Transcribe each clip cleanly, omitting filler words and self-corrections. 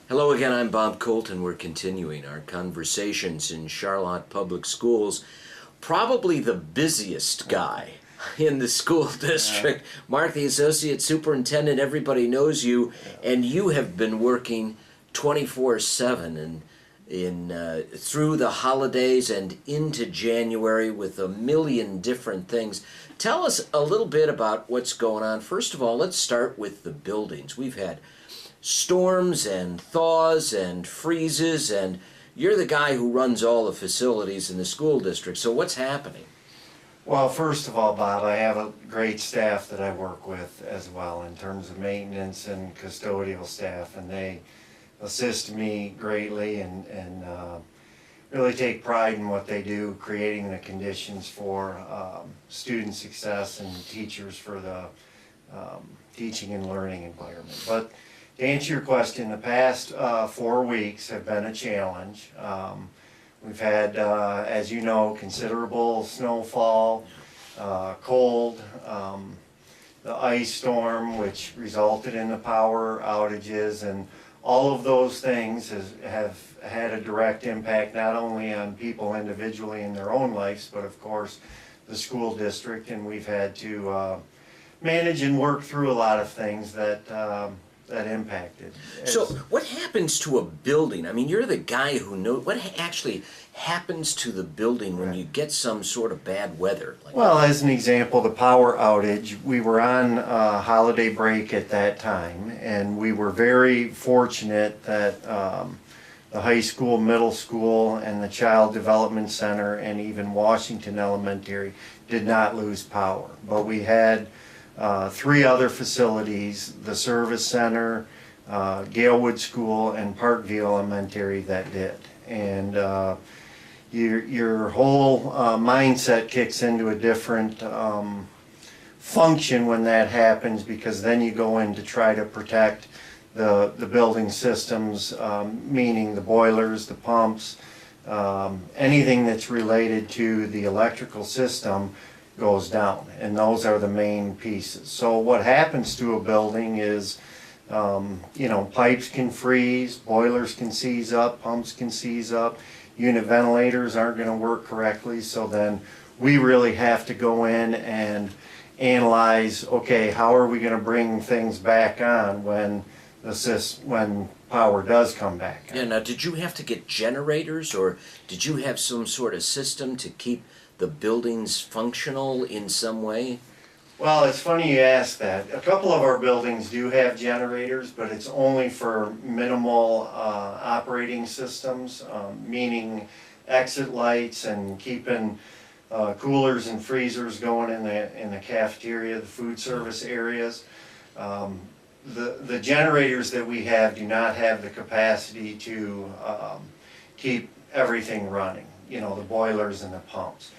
Hello again, I'm Bob Colton. We're continuing our conversations in Charlotte Public Schools. Probably the busiest guy in the school district. Mark, the Associate Superintendent, everybody knows you, and you have been working 24/7 and through the holidays and into January with a million different things. Tell us a little bit about what's going on. First of all, let's start with the buildings. We've had storms and thaws and freezes, and you're the guy who runs all the facilities in the school district. So what's happening? Well, first of all, Bob, I have a great staff that I work with as well in terms of maintenance and custodial staff, and they assist me greatly and really take pride in what they do, creating the conditions for student success and teachers for the teaching and learning environment. But to answer your question, the past 4 weeks have been a challenge. We've had, as you know, considerable snowfall, cold, the ice storm, which resulted in the power outages, and all of those things have had a direct impact not only on people individually in their own lives, but of course the school district, and we've had to manage and work through a lot of things that impacted. So what happens to a building? I mean, you're the guy who knows what actually happens to the building when you get some sort of bad weather. Well, as an example, the power outage, we were on holiday break at that time, and we were very fortunate that the high school, middle school, and the Child Development Center, and even Washington Elementary did not lose power. But we had 3 other facilities, the Service Center, Galewood School, and Parkview Elementary that did. And your whole mindset kicks into a different function when that happens, because then you go in to try to protect the building systems, meaning the boilers, the pumps, anything that's related to the electrical system goes down, and those are the main pieces. So what happens to a building is, pipes can freeze, boilers can seize up, pumps can seize up, unit ventilators aren't going to work correctly, so then we really have to go in and analyze, okay, how are we going to bring things back on when when power does come back on. Yeah, now did you have to get generators, or did you have some sort of system to keep the buildings functional in some way? Well, it's funny you ask that. A couple of our buildings do have generators, but it's only for minimal operating systems, meaning exit lights and keeping coolers and freezers going in the cafeteria, the food service areas. The generators that we have do not have the capacity to keep everything running, the boilers and the pumps.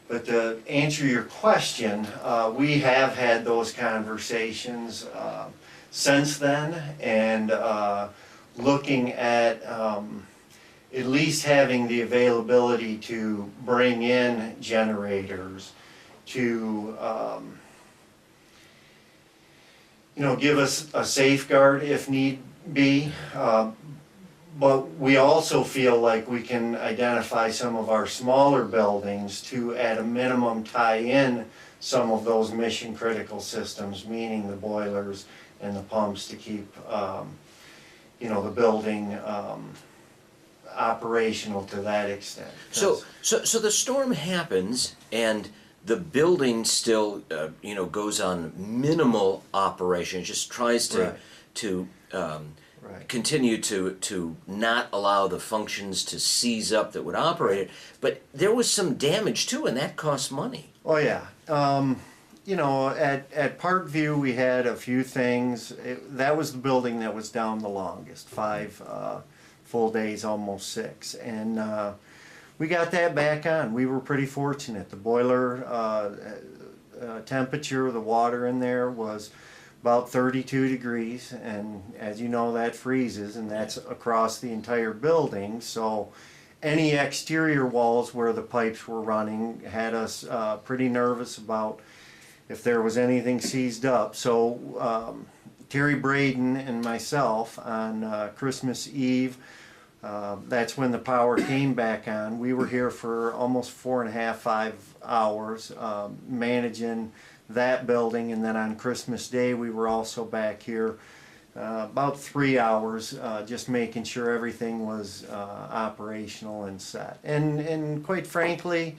But to answer your question, we have had those conversations since then, and looking at least having the availability to bring in generators to give us a safeguard if need be. But we also feel like we can identify some of our smaller buildings to, at a minimum, tie in some of those mission critical systems, meaning the boilers and the pumps, to keep the building operational to that extent. So the storm happens, and the building still goes on minimal operation, just tries to continue to not allow the functions to seize up that would operate it. But there was some damage too, and that cost money. Oh yeah. At Parkview we had a few things. That was the building that was down the longest, 5 full days, almost 6. And we got that back on. We were pretty fortunate. The boiler temperature, the water in there was about 32 degrees, and as you know, that freezes, and that's across the entire building. So any exterior walls where the pipes were running had us pretty nervous about if there was anything seized up. So Terry Braden and myself on Christmas Eve. That's when the power came back on. We were here for almost 4.5, 5 hours managing that building, and then on Christmas Day we were also back here about 3 hours just making sure everything was operational and set. And quite frankly,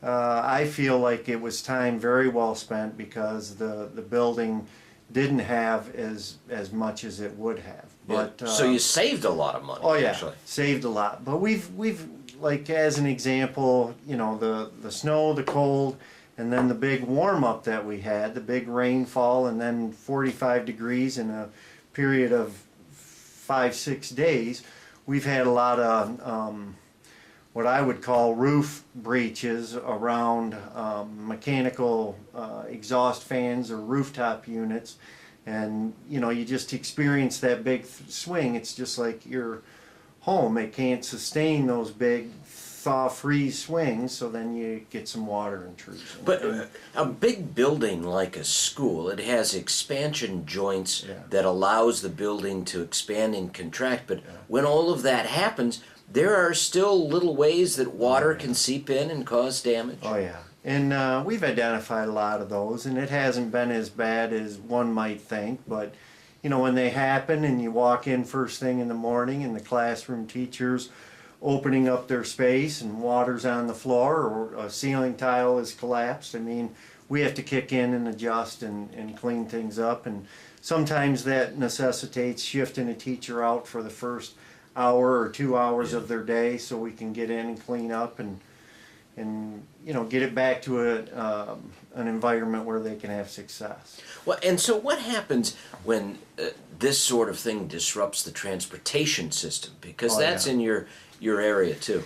I feel like it was time very well spent because the building didn't have as much as it would have. But so you saved a lot of money. Oh yeah, actually. saved a lot. But we've like, as an example, you know, the snow, the cold, and then the big warm up that we had, the big rainfall, and then 45 degrees in a period of 5-6 days. We've had a lot of what I would call roof breaches around mechanical exhaust fans or rooftop units, and you know, you just experience that big swing. It's just like your home, it can't sustain those big thaw freeze swings, so then you get some water intrusion. But a big building like a school, it has expansion joints Yeah. that allows the building to expand and contract, but when all of that happens, there are still little ways that water can seep in and cause damage. Oh yeah, and we've identified a lot of those, and it hasn't been as bad as one might think, but you know, when they happen and you walk in first thing in the morning and the classroom teachers opening up their space and water's on the floor or a ceiling tile is collapsed, I mean, we have to kick in and adjust and clean things up, and sometimes that necessitates shifting a teacher out for the first hour or 2 hours of their day so we can get in and clean up and you know, get it back to an environment where they can have success. Well, and so what happens when this sort of thing disrupts the transportation system? Because that's in your area too.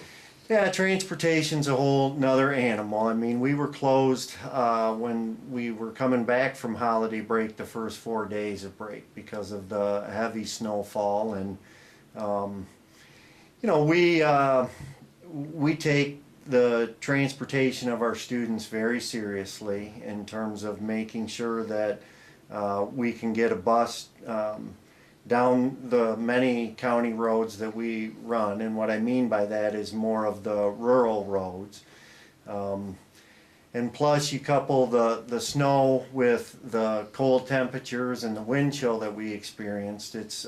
Yeah, transportation's a whole nother animal. I mean, we were closed when we were coming back from holiday break, the first 4 days of break, because of the heavy snowfall. And you know, we take the transportation of our students very seriously in terms of making sure that we can get a bus down the many county roads that we run. And what I mean by that is more of the rural roads. And plus you couple the snow with the cold temperatures and the wind chill that we experienced. It's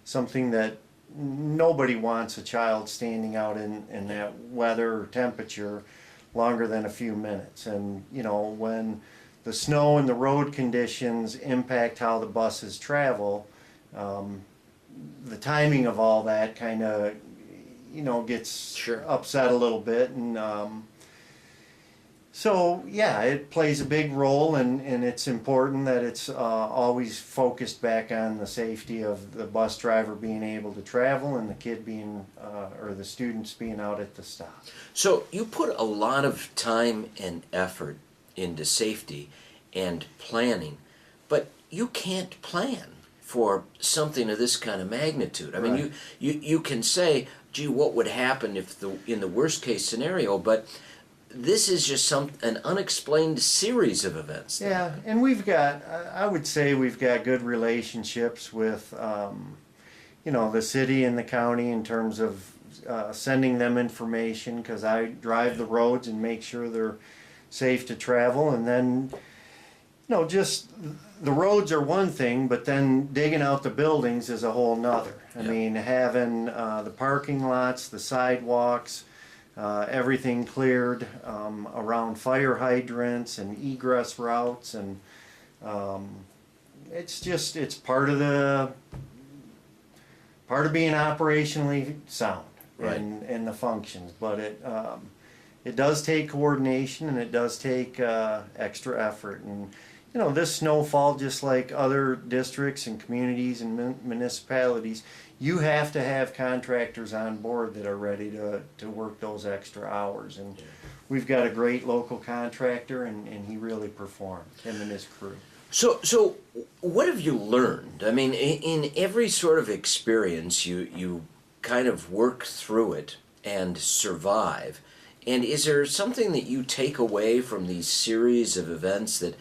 something that nobody wants a child standing out in that weather or temperature longer than a few minutes. And you know, when the snow and the road conditions impact how the buses travel, the timing of all that kind of, you know, gets upset a little bit. And so yeah, it plays a big role, and it's important that it's always focused back on the safety of the bus driver being able to travel and the kid being, or the students being out at the stop. So you put a lot of time and effort into safety and planning, but you can't plan for something of this kind of magnitude. I mean, you can say, gee, what would happen if in the worst case scenario, but this is just an unexplained series of events. Yeah, and we've got, I would say we've got good relationships with, you know, the city and the county in terms of sending them information, because I drive the roads and make sure they're safe to travel. And then, you know, just the roads are one thing, but then digging out the buildings is a whole nother. I mean, having the parking lots, the sidewalks, everything cleared around fire hydrants and egress routes, and it's part of being operationally sound, and the functions. But it does take coordination, and it does take extra effort. And you know, this snowfall, just like other districts and communities and municipalities, you have to have contractors on board that are ready to work those extra hours. And we've got a great local contractor, and he really performed, him and his crew. So what have you learned? I mean, in every sort of experience, you kind of work through it and survive. And is there something that you take away from these series of events that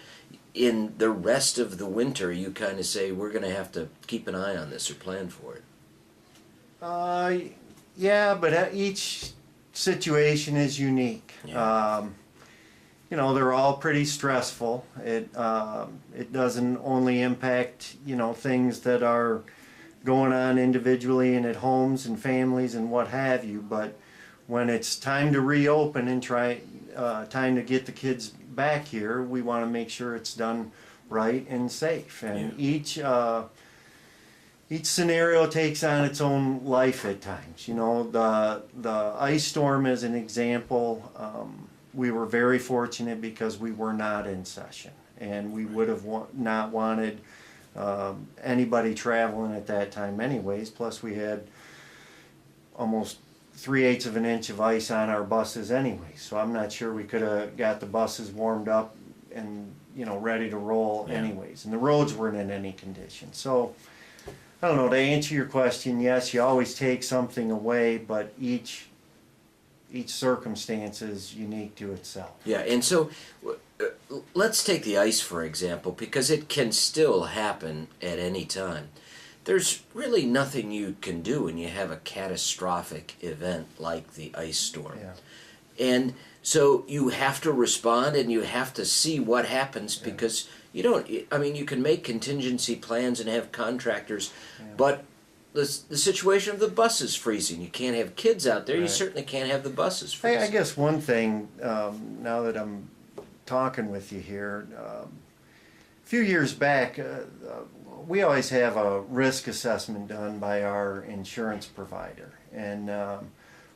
in the rest of the winter you kind of say we're going to have to keep an eye on this or plan for it? Yeah, but each situation is unique. Yeah. You know, they're all pretty stressful. It doesn't only impact, you know, things that are going on individually and at homes and families and what have you, but when it's time to reopen and time to get the kids back here, we want to make sure it's done right and safe. And each scenario takes on its own life at times. You know, the ice storm is an example. We were very fortunate because we were not in session, and we would have not wanted anybody traveling at that time anyways. Plus we had almost 3/8 of an inch of ice on our buses anyway, so I'm not sure we could have got the buses warmed up and, you know, ready to roll anyways. And the roads weren't in any condition. So I don't know, to answer your question, yes, you always take something away, but each circumstance is unique to itself. Yeah, and so let's take the ice for example, because it can still happen at any time. There's really nothing you can do when you have a catastrophic event like the ice storm. Yeah. And so you have to respond and you have to see what happens, because you don't, I mean, you can make contingency plans and have contractors, but the situation of the buses freezing, you can't have kids out there, you certainly can't have the buses freezing. I guess one thing, now that I'm talking with you here, a few years back, we always have a risk assessment done by our insurance provider. And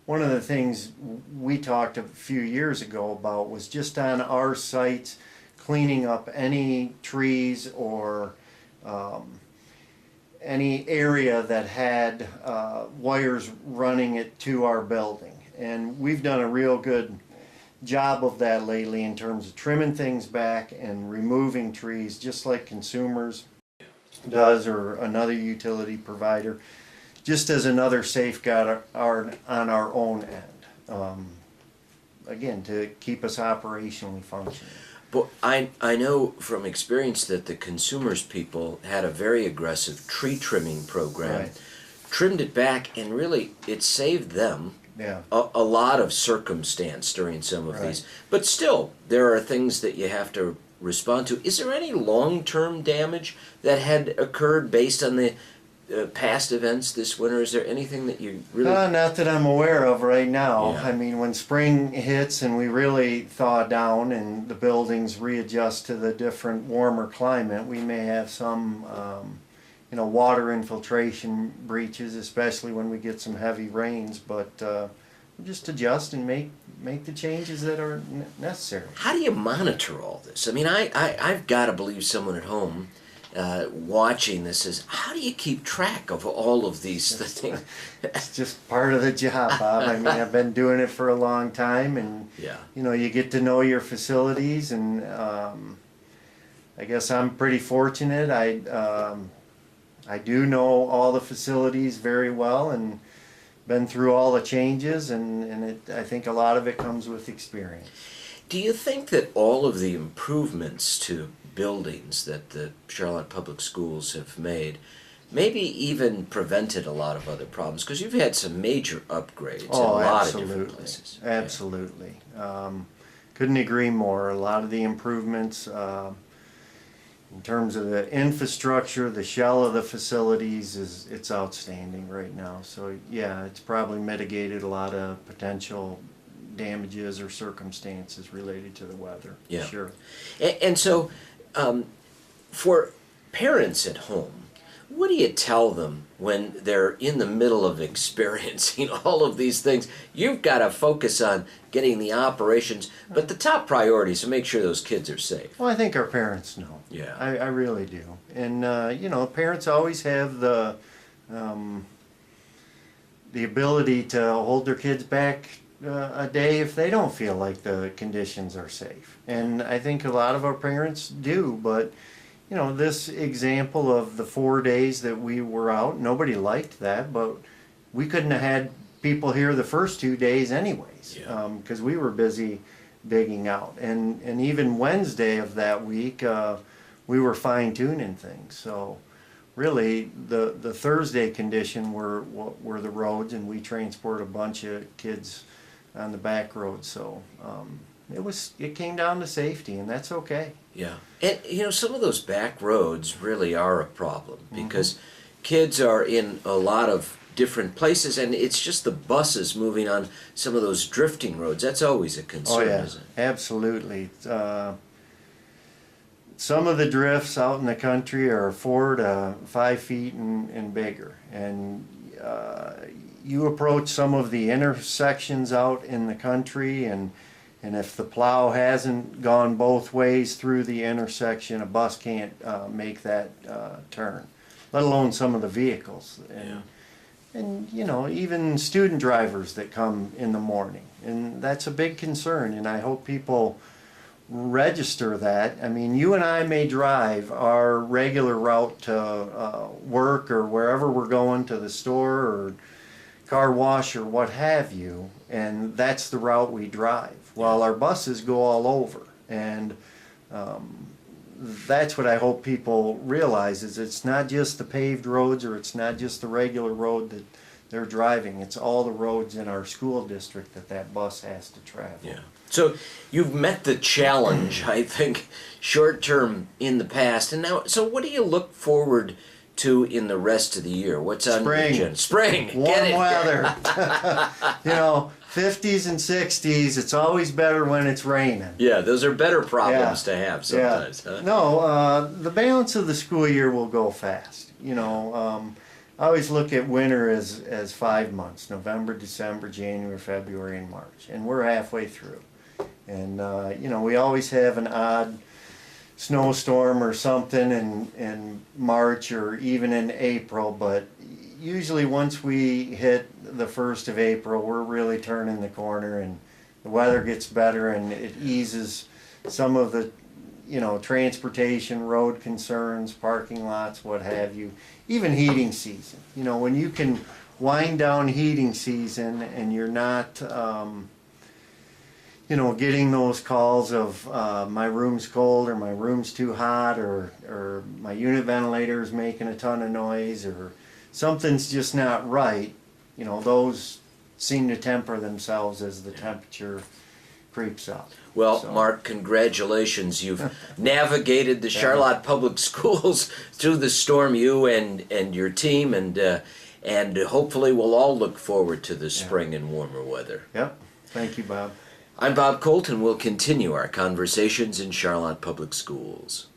one of the things we talked a few years ago about was just on our sites cleaning up any trees or any area that had wires running it to our building. And we've done a real good job of that lately in terms of trimming things back and removing trees, just like Consumers does or another utility provider, just as another safeguard on our own end. Again, to keep us operationally functioning. But I know from experience that the Consumers people had a very aggressive tree trimming program, trimmed it back, and really it saved them a lot of circumstance during some of these. But still, there are things that you have to respond to. Is there any long-term damage that had occurred based on the past events this winter? Is there anything that you really... Not that I'm aware of right now. Yeah. I mean, when spring hits and we really thaw down and the buildings readjust to the different warmer climate, we may have some you know, water infiltration breaches, especially when we get some heavy rains, but we'll just adjust and make the changes that are necessary. How do you monitor all this? I mean, I've got to believe someone at home watching this is, how do you keep track of all of these things? It's just part of the job, Bob. I mean, I've been doing it for a long time, and you know, you get to know your facilities, and I guess I'm pretty fortunate. I do know all the facilities very well and been through all the changes, and I think a lot of it comes with experience. Do you think that all of the improvements to buildings that the Charlotte Public Schools have made maybe even prevented a lot of other problems? Because you've had some major upgrades in a lot of different places. Absolutely. Couldn't agree more. A lot of the improvements in terms of the infrastructure, the shell of the facilities, it's outstanding right now. So yeah, it's probably mitigated a lot of potential damages or circumstances related to the weather. Yeah. Sure. And so for parents at home, what do you tell them when they're in the middle of experiencing all of these things? You've got to focus on getting the operations, but the top priority is to make sure those kids are safe. Well, I think our parents know. Yeah. I really do. And, you know, parents always have the ability to hold their kids back a day if they don't feel like the conditions are safe. And I think a lot of our parents do, but you know, this example of the 4 days that we were out, nobody liked that, but we couldn't have had people here the first 2 days anyways, because we were busy digging out. And even Wednesday of that week, we were fine tuning things. So really, the Thursday condition were the roads, and we transport a bunch of kids on the back roads. So it came down to safety, and that's okay. Yeah, and you know, some of those back roads really are a problem because kids are in a lot of different places, and it's just the buses moving on some of those drifting roads. That's always a concern, Oh yeah, isn't it? absolutely. Some of the drifts out in the country are 4 to 5 feet and bigger, and you approach some of the intersections out in the country, and if the plow hasn't gone both ways through the intersection, a bus can't make that turn, let alone some of the vehicles. And you know, even student drivers that come in the morning, and that's a big concern, and I hope people register that. I mean, you and I may drive our regular route to work or wherever we're going, to the store or car wash or what have you, and that's the route we drive, while our buses go all over. And that's what I hope people realize, is it's not just the paved roads, or it's not just the regular road that they're driving. It's all the roads in our school district that bus has to travel. Yeah. So you've met the challenge, I think, short term in the past, and now. So what do you look forward to in the rest of the year? What's on your agenda? Spring. Warm Get it. weather. You know, 50s and 60s. It's always better when it's raining. Yeah, those are better problems to have sometimes. Yeah. Huh? No, the balance of the school year will go fast. You know, I always look at winter as 5 months: November, December, January, February, and March, and we're halfway through. And you know, we always have an odd snowstorm or something in March or even in April, but usually once we hit the 1st of April, we're really turning the corner, and the weather gets better, and it eases some of the, you know, transportation, road concerns, parking lots, what have you, even heating season. You know, when you can wind down heating season and you're not you know, getting those calls of my room's cold, or my room's too hot, or my unit ventilator is making a ton of noise, or something's just not right, you know, those seem to temper themselves as the temperature creeps up. Well, So, Mark, congratulations. You've navigated the Charlotte Public Schools through the storm, you and your team, and hopefully we'll all look forward to the spring and warmer weather. Yep. Thank you, Bob. I'm Bob Colt, and we'll continue our conversations in Charlotte Public Schools.